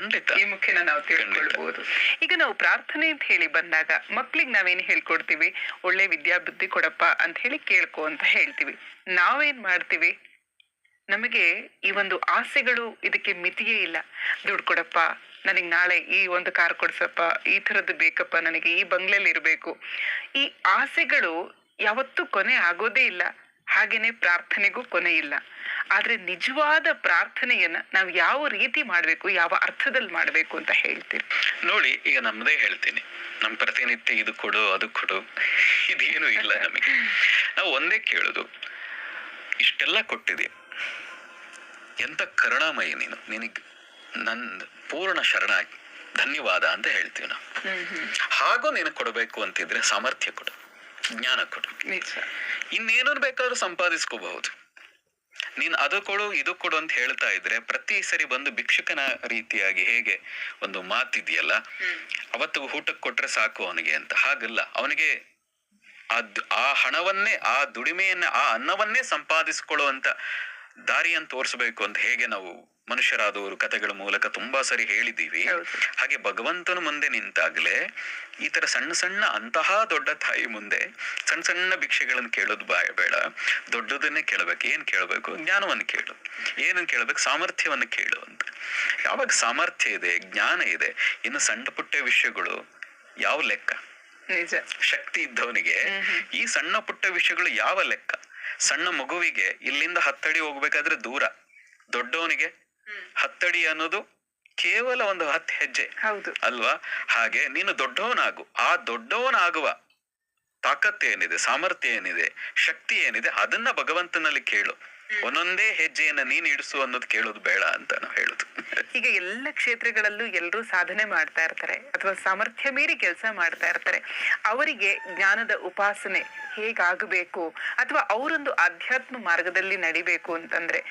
ಖಂಡಿತ ಈ ಮುಖೇನ ನಾವು ತಿಳ್ಕೊಳ್ಬಹುದು. ಈಗ ನಾವು ಪ್ರಾರ್ಥನೆ ಅಂತ ಹೇಳಿ ಬಂದಾಗ ಮಕ್ಳಿಗೆ ನಾವೇನ್ ಹೇಳ್ಕೊಡ್ತೀವಿ, ಒಳ್ಳೆ ವಿದ್ಯಾಬುದ್ಧಿ ಕೊಡಪ್ಪ ಅಂತ ಹೇಳಿ ಕೇಳ್ಕೊ ಅಂತ ಹೇಳ್ತೀವಿ. ನಾವೇನ್ ಮಾಡ್ತೀವಿ, ನಮಗೆ ಈ ಒಂದು ಆಸೆಗಳು ಇದಕ್ಕೆ ಮಿತಿಯೇ ಇಲ್ಲ. ದುಡ್ಡು ಕೊಡಪ್ಪ, ನನಗೆ ನಾಳೆ ಈ ಒಂದು ಕಾರ್ ಕೊಡ್ಸಪ್ಪ, ಈ ಥರದ್ದು ಬೇಕಪ್ಪ, ನನಗೆ ಈ ಬಂಗ್ಲೆಯಲ್ಲಿ ಇರಬೇಕು. ಈ ಆಸೆಗಳು ಯಾವತ್ತೂ ಕೊನೆ ಆಗೋದೇ ಇಲ್ಲ. ಹಾಗೇನೆ ಪ್ರಾರ್ಥನೆಗೂ ಕೊನೆ ಇಲ್ಲ. ಆದ್ರೆ ನಿಜವಾದ ಪ್ರಾರ್ಥನೆಯನ್ನ ನಾವು ಯಾವ ರೀತಿ ಮಾಡ್ಬೇಕು, ಯಾವ ಅರ್ಥದಲ್ಲಿ ಮಾಡ್ಬೇಕು ಅಂತ ಹೇಳ್ತೀರಿ? ನೋಡಿ, ಈಗ ನಮ್ದೇ ಹೇಳ್ತೀನಿ, ನಮ್ ಪ್ರತಿನಿತ್ಯ ಇದು ಕೊಡು ಅದು ಕೊಡು ಇದೇನು ಇಲ್ಲ ನಮಗೆ. ನಾವು ಒಂದೇ ಕೇಳುದು, ಇಷ್ಟೆಲ್ಲ ಕೊಟ್ಟಿದೆ, ಎಂತ ಕರುಣಾಮಯಿ ನೀನು, ನಿನಗೆ ನನ್ನ ಪೂರ್ಣ ಶರಣಾಗಿ ಧನ್ಯವಾದ ಅಂತ ಹೇಳ್ತೀವಿ ನಾವು. ಹಾಗೂ ನೀನು ಕೊಡಬೇಕು ಅಂತಿದ್ರೆ ಸಾಮರ್ಥ್ಯ ಕೊಡು, ಜ್ಞಾನ ಕೊಡು, ಇನ್ನೇನು ಬೇಕಾದ್ರೂ ಸಂಪಾದಿಸ್ಕೋಬಹುದು. ನೀನ್ ಅದು ಕೊಡು ಇದು ಕೊಡು ಅಂತ ಹೇಳ್ತಾ ಇದ್ರೆ ಪ್ರತಿ ಸರಿ ಬಂದು ಭಿಕ್ಷುಕನ ರೀತಿಯಾಗಿ ಹೇಗೆ ಒಂದು ಮಾತಿದೆಯಲ್ಲ, ಅವತ್ತು ಊಟಕ್ಕೆ ಕೊಟ್ರೆ ಸಾಕು ಅವನಿಗೆ ಅಂತ, ಹಾಗಲ್ಲ. ಅವನಿಗೆ ಆ ಹಣವನ್ನೇ, ಆ ದುಡಿಮೆಯನ್ನ, ಆ ಅನ್ನವನ್ನೇ ಸಂಪಾದಿಸ್ಕೊಳ್ಳುವಂತ ದಾರಿಯನ್ನು ತೋರಿಸ್ಬೇಕು ಅಂತ ಹೇಗೆ ನಾವು ಮನುಷ್ಯರಾದವರು ಕಥೆಗಳ ಮೂಲಕ ತುಂಬಾ ಸರಿ ಹೇಳಿದೀವಿ. ಹಾಗೆ ಭಗವಂತನ ಮುಂದೆ ನಿಂತಾಗ್ಲೇ ಈ ತರ ಸಣ್ಣ ಸಣ್ಣ ಅಂತಹ ದೊಡ್ಡ ತಾಯಿ ಮುಂದೆ ಸಣ್ಣ ಸಣ್ಣ ಭಿಕ್ಷೆಗಳನ್ನು ಕೇಳೋದು ಬೇಡ, ದೊಡ್ಡದನ್ನೇ ಕೇಳಬೇಕು. ಏನ್ ಕೇಳಬೇಕು? ಜ್ಞಾನವನ್ನು ಕೇಳು. ಏನನ್ನು ಕೇಳಬೇಕು? ಸಾಮರ್ಥ್ಯವನ್ನು ಕೇಳು ಅಂತ. ಯಾವಾಗ ಸಾಮರ್ಥ್ಯ ಇದೆ, ಜ್ಞಾನ ಇದೆ, ಇನ್ನು ಸಣ್ಣ ಪುಟ್ಟ ವಿಷಯಗಳು ಯಾವ ಲೆಕ್ಕ? ಶಕ್ತಿ ಇದ್ದವನಿಗೆ ಈ ಸಣ್ಣ ಪುಟ್ಟ ವಿಷಯಗಳು ಯಾವ ಲೆಕ್ಕ? ಸಣ್ಣ ಮಗುವಿಗೆ ಇಲ್ಲಿಂದ 10 ಅಡಿ ಹೋಗ್ಬೇಕಾದ್ರೆ ದೂರ, ದೊಡ್ಡವನಿಗೆ 10 ಅಡಿ ಅನ್ನೋದು ಕೇವಲ ಒಂದು 10 ಹೆಜ್ಜೆ ಅಲ್ವಾ? ಹಾಗೆ ನೀನು ದೊಡ್ಡವನಾಗು. ಆ ದೊಡ್ಡವನಾಗುವ ತಾಕತ್ತು ಏನಿದೆ, ಸಾಮರ್ಥ್ಯ ಏನಿದೆ, ಶಕ್ತಿ ಏನಿದೆ, ಅದನ್ನ ಭಗವಂತನಲ್ಲಿ ಕೇಳು. ಒಂದೊಂದೇ ಹೆಜ್ಜೆಯನ್ನ ನೀನ್ ಇಡಿಸು ಅನ್ನೋದು ಕೇಳೋದು ಬೇಡ ಅಂತ ನಾವು ಹೇಳುದು. ಈಗ ಎಲ್ಲ ಕ್ಷೇತ್ರಗಳಲ್ಲೂ ಎಲ್ಲರೂ ಸಾಧನೆ ಮಾಡ್ತಾ ಇರ್ತಾರೆ ಅಥವಾ ಸಾಮರ್ಥ್ಯ ಮೀರಿ ಕೆಲಸ ಮಾಡ್ತಾ ಇರ್ತಾರೆ. ಅವರಿಗೆ ಜ್ಞಾನದ ಉಪಾಸನೆ ಹೇಗಾಗಬೇಕು ಅಥವಾ ಅವರೊಂದು ಆಧ್ಯಾತ್ಮ ಮಾರ್ಗದಲ್ಲಿ ನಡಿಬೇಕು ಅಂತಂದ್ರೆ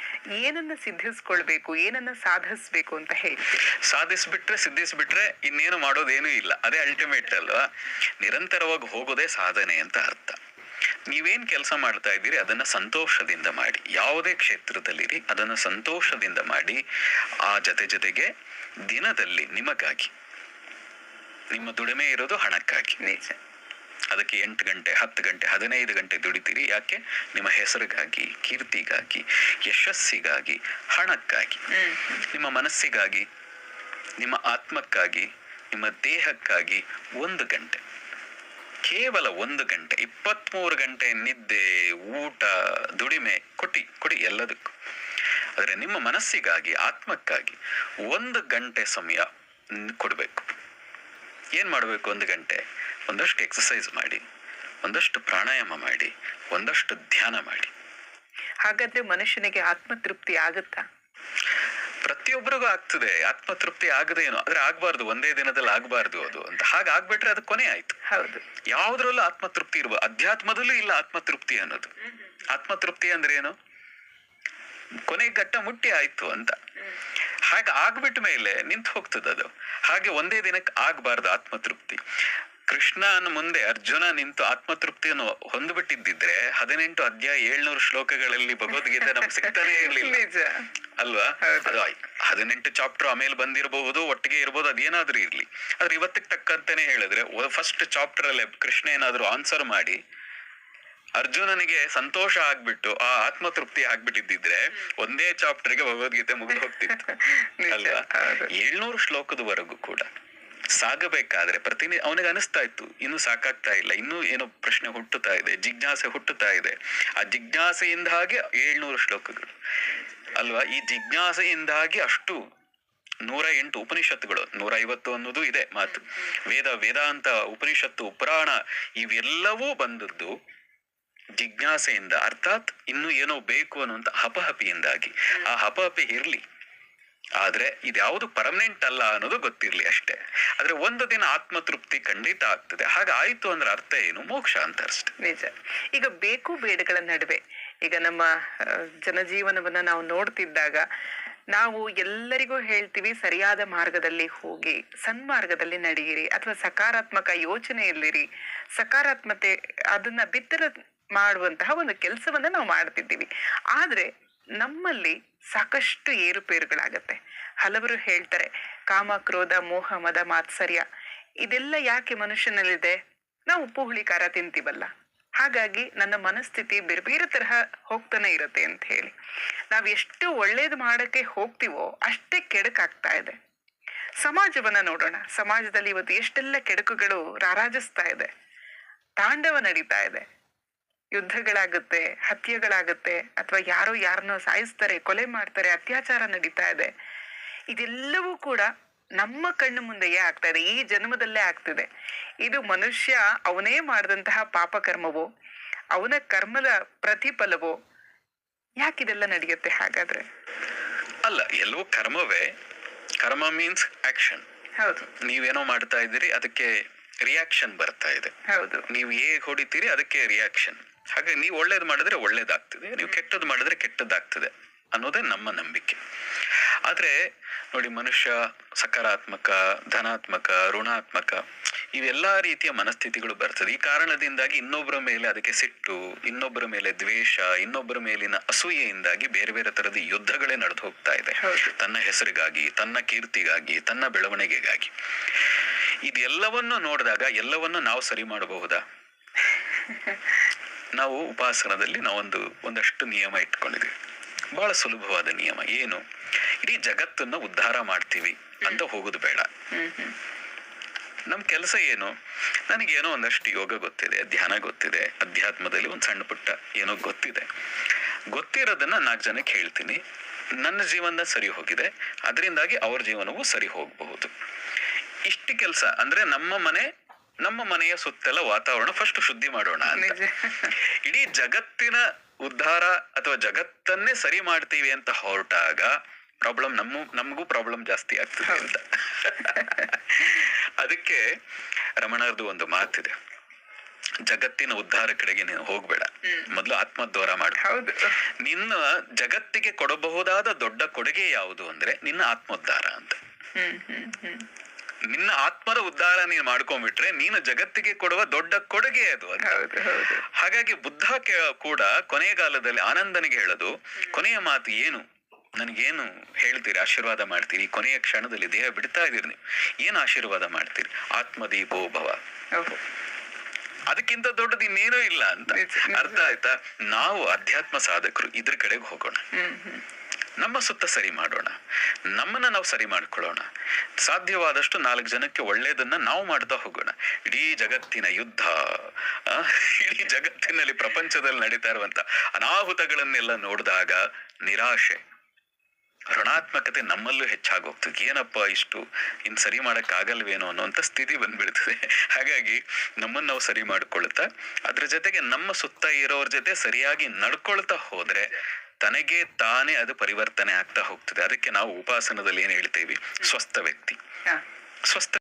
ಏನನ್ನ ಸಿದ್ಧಿಸ್ಕೊಳ್ಬೇಕು, ಏನನ್ನ ಸಾಧಿಸ್ಬೇಕು ಅಂತ ಹೇಳ್ತೀವಿ? ಸಾಧಿಸ್ಬಿಟ್ರೆ, ಸಿದ್ಧಿಸ್ಬಿಟ್ರೆ ಇನ್ನೇನು ಮಾಡೋದೇನು ಇಲ್ಲ. ಅದೇ ಅಲ್ಟಿಮೇಟ್ ಅಲ್ವಾ? ನಿರಂತರವಾಗಿ ಹೋಗೋದೇ ಸಾಧನೆ ಅಂತ ಅರ್ಥ. ನೀವೇನ್ ಕೆಲಸ ಮಾಡ್ತಾ ಇದ್ದೀರಿ ಅದನ್ನ ಸಂತೋಷದಿಂದ ಮಾಡಿ. ಯಾವುದೇ ಕ್ಷೇತ್ರದಲ್ಲಿರಿ ಅದನ್ನ ಸಂತೋಷದಿಂದ ಮಾಡಿ. ಆ ಜೊತೆಗೆ ದಿನದಲ್ಲಿ ನಿಮಗಾಗಿ, ನಿಮ್ಮ ದುಡಿಮೆ ಇರೋದು ಹಣಕ್ಕಾಗಿ. ಅದಕ್ಕೆ 8 ಗಂಟೆ 10 ಗಂಟೆ 15 ಗಂಟೆ ದುಡಿತೀರಿ. ಯಾಕೆ? ನಿಮ್ಮ ಹೆಸರಿಗಾಗಿ, ಕೀರ್ತಿಗಾಗಿ, ಯಶಸ್ಸಿಗಾಗಿ, ಹಣಕ್ಕಾಗಿ. ನಿಮ್ಮ ಮನಸ್ಸಿಗಾಗಿ, ನಿಮ್ಮ ಆತ್ಮಕ್ಕಾಗಿ, ನಿಮ್ಮ ದೇಹಕ್ಕಾಗಿ 1 ಗಂಟೆ, ಕೇವಲ 1 ಗಂಟೆ. 23 ಗಂಟೆ ನಿದ್ದೆ, ಊಟ, ದುಡಿಮೆ ಕೊಡಿ ಎಲ್ಲದಕ್ಕೂ. ಆದ್ರೆ ನಿಮ್ಮ ಮನಸ್ಸಿಗಾಗಿ, ಆತ್ಮಕ್ಕಾಗಿ 1 ಗಂಟೆ ಸಮಯ ಕೊಡ್ಬೇಕು. ಏನ್ ಮಾಡ್ಬೇಕು? 1 ಗಂಟೆ ಒಂದಷ್ಟು ಎಕ್ಸಸೈಸ್ ಮಾಡಿ, ಒಂದಷ್ಟು ಪ್ರಾಣಾಯಾಮ ಮಾಡಿ, ಒಂದಷ್ಟು ಧ್ಯಾನ ಮಾಡಿ. ಹಾಗಾದ್ರೆ ಮನುಷ್ಯನಿಗೆ ಆತ್ಮತೃಪ್ತಿ ಆಗುತ್ತಾ? ಪ್ರತಿಯೊಬ್ಬರಿಗೂ ಆಗ್ತದೆ. ಆತ್ಮತೃಪ್ತಿ ಆಗದೇನು, ಆದ್ರೆ ಆಗ್ಬಾರ್ದು, ಒಂದೇ ದಿನದಲ್ಲಿ ಆಗ್ಬಾರ್ದು ಅದು ಅಂತ. ಹಾಗಾಗ್ಬಿಟ್ರೆ ಅದು ಕೊನೆ ಆಯ್ತು. ಹೌದು, ಯಾವ್ದ್ರಲ್ಲೂ ಆತ್ಮತೃಪ್ತಿ ಇರ್ಬೋದು. ಅಧ್ಯಾತ್ಮದಲ್ಲೂ ಇಲ್ಲ ಆತ್ಮತೃಪ್ತಿ ಅನ್ನೋದು. ಆತ್ಮತೃಪ್ತಿ ಅಂದ್ರೆ ಏನು? ಕೊನೆ ಘಟ್ಟ ಮುಟ್ಟಿ ಆಯ್ತು ಅಂತ. ಹಾಗೆ ಆಗ್ಬಿಟ್ಟ ಮೇಲೆ ನಿಂತು ಹೋಗ್ತದೆ ಅದು. ಹಾಗೆ ಒಂದೇ ದಿನಕ್ಕೆ ಆಗ್ಬಾರ್ದು ಆತ್ಮತೃಪ್ತಿ. ಕೃಷ್ಣನ ಮುಂದೆ ಅರ್ಜುನ ನಿಂತು ಆತ್ಮತೃಪ್ತಿಯನ್ನು ಹೊಂದ್ಬಿಟ್ಟಿದ್ದಿದ್ರೆ 18 ಅಧ್ಯಾಯ 700 ಶ್ಲೋಕಗಳಲ್ಲಿ ಭಗವದ್ಗೀತೆ ನಮ್ಗೆ ಸಿಗ್ತಾನೆ ಇರ್ಲಿಲ್ಲ ಅಲ್ವಾ? ಅದು 18 ಚಾಪ್ಟರ್ ಆಮೇಲೆ ಬಂದಿರಬಹುದು, ಒಟ್ಟಿಗೆ ಇರ್ಬೋದು, ಅದೇನಾದ್ರೂ ಇರ್ಲಿ. ಆದ್ರೆ ಇವತ್ತಿಗೆ ತಕ್ಕಂತಾನೆ ಹೇಳಿದ್ರೆ ಫಸ್ಟ್ ಚಾಪ್ಟರ್ ಅಲ್ಲೇ ಕೃಷ್ಣ ಏನಾದ್ರು ಆನ್ಸರ್ ಮಾಡಿ ಅರ್ಜುನನಿಗೆ ಸಂತೋಷ ಆಗ್ಬಿಟ್ಟು ಆ ಆತ್ಮತೃಪ್ತಿ ಆಗ್ಬಿಟ್ಟಿದ್ದಿದ್ರೆ ಒಂದೇ ಚಾಪ್ಟರ್ಗೆ ಭಗವದ್ಗೀತೆ ಮುಗಿದು ಹೋಗ್ತಿತ್ತು ಅಲ್ವಾ? 700 ಶ್ಲೋಕದವರೆಗೂ ಕೂಡ ಸಾಗಬೇಕಾದ್ರೆ ಅವನಿಗೆ ಅನಿಸ್ತಾ ಇತ್ತು ಇನ್ನು ಸಾಕಾಗ್ತಾ ಇಲ್ಲ, ಇನ್ನೂ ಏನೋ ಪ್ರಶ್ನೆ ಹುಟ್ಟುತ್ತಾ ಇದೆ, ಜಿಜ್ಞಾಸೆ ಹುಟ್ಟುತ್ತಾ ಇದೆ. ಆ ಜಿಜ್ಞಾಸೆಯಿಂದಾಗಿ 700 ಶ್ಲೋಕಗಳು ಅಲ್ವಾ? ಈ ಜಿಜ್ಞಾಸೆಯಿಂದಾಗಿ ಅಷ್ಟು 108 ಉಪನಿಷತ್ತುಗಳು, 150 ಅನ್ನೋದು ಇದೆ ಮಾತು. ವೇದಾಂತ, ಉಪನಿಷತ್ತು, ಪುರಾಣ ಇವೆಲ್ಲವೂ ಬಂದದ್ದು ಜಿಜ್ಞಾಸೆಯಿಂದ. ಅರ್ಥಾತ್ ಇನ್ನು ಏನೋ ಬೇಕು ಅನ್ನುವಂತ ಹಪಹಪಿಯಿಂದಾಗಿ. ಆ ಹಪಹಪಿ ಇರ್ಲಿ, ಆದ್ರೆ ಇದ್ಯಾವುದು ಪರ್ಮನೆಂಟ್ ಅಲ್ಲ ಅನ್ನೋದು ಗೊತ್ತಿರ್ಲಿ ಅಷ್ಟೇ. ಆದ್ರೆ ಒಂದು ದಿನ ಆತ್ಮತೃಪ್ತಿ ಖಂಡಿತ ಆಗ್ತದೆ. ಹಾಗಾಯ್ತು ಅಂದ್ರೆ ಅರ್ಥ ಏನು? ಮೋಕ್ಷ ಅಂತ ಅಷ್ಟೆ. ನಿಜ. ಈಗ ಬೇಕು ಬೇಡಗಳ ನಡುವೆ ಈಗ ನಮ್ಮ ಜನಜೀವನವನ್ನ ನಾವು ನೋಡ್ತಿದ್ದಾಗ ನಾವು ಎಲ್ಲರಿಗೂ ಹೇಳ್ತೀವಿ ಸರಿಯಾದ ಮಾರ್ಗದಲ್ಲಿ ಹೋಗಿ, ಸನ್ಮಾರ್ಗದಲ್ಲಿ ನಡೆಯಿರಿ ಅಥವಾ ಸಕಾರಾತ್ಮಕ ಯೋಚನೆಯಲ್ಲಿರಿ. ಸಕಾರಾತ್ಮತೆ ಅದನ್ನ ಬಿತ್ತರ ಮಾಡುವಂತಹ ಒಂದು ಕೆಲಸವನ್ನ ನಾವು ಮಾಡ್ತಿದ್ದೀವಿ. ಆದ್ರೆ ನಮ್ಮಲ್ಲಿ ಸಾಕಷ್ಟು ಏರುಪೇರುಗಳಾಗತ್ತೆ. ಹಲವರು ಹೇಳ್ತಾರೆ ಕಾಮ, ಕ್ರೋಧ, ಮೋಹ, ಮದ, ಮಾತ್ಸರ್ಯ ಇದೆಲ್ಲ ಯಾಕೆ ಮನುಷ್ಯನಲ್ಲಿದೆ? ನಾವು ಉಪ್ಪು ಹುಳಿ ಖಾರ ತಿಂತೀವಲ್ಲ, ಹಾಗಾಗಿ ನನ್ನ ಮನಸ್ಥಿತಿ ಬೇರೆ ಬೇರೆ ತರಹ ಹೋಗ್ತಾನೆ ಇರುತ್ತೆ ಅಂತ ಹೇಳಿ. ನಾವ್ ಎಷ್ಟು ಒಳ್ಳೇದು ಮಾಡಕ್ಕೆ ಹೋಗ್ತೀವೋ ಅಷ್ಟೇ ಕೆಡಕಾಗ್ತಾ ಇದೆ. ಸಮಾಜವನ್ನ ನೋಡೋಣ, ಸಮಾಜದಲ್ಲಿ ಇವತ್ತು ಎಷ್ಟೆಲ್ಲ ಕೆಡುಕುಗಳು ರಾರಾಜಿಸ್ತಾ ಇದೆ, ತಾಂಡವ ನಡೀತಾ ಇದೆ. ಯುದ್ಧಗಳಾಗುತ್ತೆ, ಹತ್ಯೆಗಳಾಗುತ್ತೆ, ಅಥವಾ ಯಾರೋ ಯಾರನ್ನೋ ಸಾಯಿಸ್ತಾರೆ, ಕೊಲೆ ಮಾಡ್ತಾರೆ, ಅತ್ಯಾಚಾರ ನಡೀತಾ ಇದೆ. ಇದೆಲ್ಲವೂ ಕೂಡ ನಮ್ಮ ಕಣ್ಣು ಮುಂದೆಯೇ ಆಗ್ತಾ ಇದೆ, ಈ ಜನ್ಮದಲ್ಲೇ ಆಗ್ತಿದೆ. ಇದು ಮನುಷ್ಯ ಅವನೇ ಮಾಡಿದಂತಹ ಪಾಪಕರ್ಮವೋ, ಅವನ ಕರ್ಮದ ಪ್ರತಿಫಲವೋ? ಯಾಕಿದೆಲ್ಲ ನಡೆಯುತ್ತೆ ಹಾಗಾದ್ರೆ? ಅಲ್ಲ, ಎಲ್ಲವೂ ಕರ್ಮವೇ. ಕರ್ಮ ಮೀನ್ಸ್ ಆಕ್ಷನ್. ಹೌದು, ನೀವೇನೋ ಮಾಡ್ತಾ ಇದ್ದೀರಿ, ಅದಕ್ಕೆ ರಿಯಾಕ್ಷನ್ ಬರ್ತಾ ಇದೆ. ಹೌದು. ನೀವು ಹೇಗೆ ಹೊಡಿತೀರಿ ಅದಕ್ಕೆ ರಿಯಾಕ್ಷನ್. ಹಾಗೆ ನೀವು ಒಳ್ಳೇದು ಮಾಡಿದ್ರೆ ಒಳ್ಳೇದಾಗ್ತದೆ, ನೀವು ಕೆಟ್ಟದ್ದು ಮಾಡಿದ್ರೆ ಕೆಟ್ಟದ್ದಾಗ್ತದೆ ಅನ್ನೋದೇ ನಮ್ಮ ನಂಬಿಕೆ. ಆದ್ರೆ ನೋಡಿ, ಮನುಷ್ಯ ಸಕಾರಾತ್ಮಕ, ಧನಾತ್ಮಕ, ಋಣಾತ್ಮಕ ಇವೆಲ್ಲಾ ರೀತಿಯ ಮನಸ್ಥಿತಿಗಳು ಬರ್ತದೆ. ಈ ಕಾರಣದಿಂದಾಗಿ ಇನ್ನೊಬ್ಬರ ಮೇಲೆ ಅದಕ್ಕೆ ಸಿಟ್ಟು, ಇನ್ನೊಬ್ಬರ ಮೇಲೆ ದ್ವೇಷ, ಇನ್ನೊಬ್ಬರ ಮೇಲಿನ ಅಸೂಯೆಯಿಂದಾಗಿ ಬೇರೆ ಬೇರೆ ತರದ ಯುದ್ಧಗಳೇ ನಡೆದು ಹೋಗ್ತಾ ಇದೆ. ತನ್ನ ಹೆಸರಿಗಾಗಿ, ತನ್ನ ಕೀರ್ತಿಗಾಗಿ, ತನ್ನ ಬೆಳವಣಿಗೆಗಾಗಿ. ಇದೆಲ್ಲವನ್ನು ನೋಡಿದಾಗ ಎಲ್ಲವನ್ನು ನಾವು ಸರಿ ಮಾಡಬಹುದಾ? ನಾವು ಉಪಾಸನದಲ್ಲಿ ಒಂದಷ್ಟು ನಿಯಮ ಇಟ್ಕೊಂಡಿದ್ದೀವಿ. ಬಹಳ ಸುಲಭವಾದ ನಿಯಮ. ಏನು? ಇಡೀ ಜಗತ್ತನ್ನ ಉದ್ಧಾರ ಮಾಡ್ತೀವಿ ಅಂತ ಹೋಗುದು ಬೇಡ. ನಮ್ ಕೆಲಸ ಏನು? ನನಗೇನೋ ಒಂದಷ್ಟು ಯೋಗ ಗೊತ್ತಿದೆ, ಧ್ಯಾನ ಗೊತ್ತಿದೆ, ಅಧ್ಯಾತ್ಮದಲ್ಲಿ ಒಂದ್ ಸಣ್ಣ ಪುಟ್ಟ ಏನೋ ಗೊತ್ತಿರೋದನ್ನ 4 ಜನಕ್ಕೆ ಹೇಳ್ತೀನಿ. ನನ್ನ ಜೀವನ ಸರಿ ಹೋಗಿದೆ, ಅದರಿಂದಾಗಿ ಅವ್ರ ಜೀವನವೂ ಸರಿ ಹೋಗಬಹುದು. ಇಷ್ಟು ಕೆಲಸ. ಅಂದ್ರೆ ನಮ್ಮ ಮನೆಯ ಸುತ್ತೆಲ್ಲ ವಾತಾವರಣ ಫಸ್ಟ್ ಶುದ್ಧಿ ಮಾಡೋಣ ಅಂತ. ಇಡೀ ಜಗತ್ತಿನ ಉದ್ಧಾರ ಅಥವಾ ಜಗತ್ತನ್ನೇ ಸರಿ ಮಾಡ್ತೀವಿ ಅಂತ ಹೊರಟಾಗ ಪ್ರಾಬ್ಲಮ್ ನಮಗೂ ಪ್ರಾಬ್ಲಮ್ ಜಾಸ್ತಿ ಆಗ್ತದೆ ಅಂತ. ಅದಕ್ಕೆ ರಮಣರದು ಒಂದು ಮಾತಿದೆ, ಜಗತ್ತಿನ ಉದ್ಧಾರ ಕಡೆಗೆ ನೀನು ಹೋಗ್ಬೇಡ, ಮೊದಲು ಆತ್ಮೋದ್ಧಾರ ಮಾಡು. ನಿನ್ನ ಜಗತ್ತಿಗೆ ಕೊಡಬಹುದಾದ ದೊಡ್ಡ ಕೊಡುಗೆ ಯಾವುದು ಅಂದ್ರೆ ನಿನ್ನ ಆತ್ಮೋದ್ಧಾರ ಅಂತ. ನಿನ್ನ ಆತ್ಮದ ಉದ್ಧಾರ ನೀನು ಮಾಡ್ಕೊಂಡ್ಬಿಟ್ರೆ ನೀನು ಜಗತ್ತಿಗೆ ಕೊಡುವ ದೊಡ್ಡ ಕೊಡುಗೆ ಅದು ಅಂತ. ಹಾಗಾಗಿ ಬುದ್ಧ ಕೂಡ ಕೊನೆಗಾಲದಲ್ಲಿ ಆನಂದನಿಗೆ ಹೇಳೋದು, ಕೊನೆಯ ಮಾತು ಏನು? ನನಗೇನು ಹೇಳ್ತೀರಿ, ಆಶೀರ್ವಾದ ಮಾಡ್ತೀರಿ, ಕೊನೆಯ ಕ್ಷಣದಲ್ಲಿ ದೇಹ ಬಿಡ್ತಾ ಇದೀರಿ, ನೀವು ಏನು ಆಶೀರ್ವಾದ ಮಾಡ್ತೀರಿ? ಆತ್ಮದೀಪೋ ಭವ. ಅದಕ್ಕಿಂತ ದೊಡ್ಡದು ಇನ್ನೇನೂ ಇಲ್ಲ ಅಂತ. ಅರ್ಥ ಆಯ್ತಾ? ನಾವು ಅಧ್ಯಾತ್ಮ ಸಾಧಕರು ಇದ್ರ ಕಡೆಗೆ ಹೋಗೋಣ, ನಮ್ಮ ಸುತ್ತ ಸರಿ ಮಾಡೋಣ, ನಮ್ಮನ್ನ ನಾವು ಸರಿ ಮಾಡ್ಕೊಳ್ಳೋಣ. ಸಾಧ್ಯವಾದಷ್ಟು 4 ಜನಕ್ಕೆ ಒಳ್ಳೇದನ್ನ ನಾವು ಮಾಡ್ತಾ ಹೋಗೋಣ. ಇಡೀ ಜಗತ್ತಿನ ಯುದ್ಧ, ಇಡೀ ಜಗತ್ತಿನಲ್ಲಿ ಪ್ರಪಂಚದಲ್ಲಿ ನಡೀತಾ ಇರುವಂತ ಅನಾಹುತಗಳನ್ನೆಲ್ಲ ನೋಡಿದಾಗ ನಿರಾಶೆ, ಋಣಾತ್ಮಕತೆ ನಮ್ಮಲ್ಲೂ ಹೆಚ್ಚಾಗೋಗ್ತದೆ. ಏನಪ್ಪ ಇಷ್ಟು ಇನ್ ಸರಿ ಮಾಡಕ್ ಆಗಲ್ವೇನೋ ಅನ್ನೋಂಥ ಸ್ಥಿತಿ ಬಂದ್ಬಿಡ್ತದೆ. ಹಾಗಾಗಿ ನಮ್ಮನ್ನ ನಾವು ಸರಿ ಮಾಡ್ಕೊಳ್ತಾ, ಅದ್ರ ಜೊತೆಗೆ ನಮ್ಮ ಸುತ್ತ ಇರೋರ ಜೊತೆ ಸರಿಯಾಗಿ ನಡ್ಕೊಳ್ತಾ ಹೋದ್ರೆ ತನಗೆ ತಾನೇ ಅದು ಪರಿವರ್ತನೆ ಆಗ್ತಾ ಹೋಗ್ತದೆ. ಅದಕ್ಕೆ ನಾವು ಉಪಾಸನದಲ್ಲಿ ಏನ್ ಹೇಳ್ತೇವಿ? ಸ್ವಸ್ಥ ವ್ಯಕ್ತಿ. ಸ್ವಸ್ಥ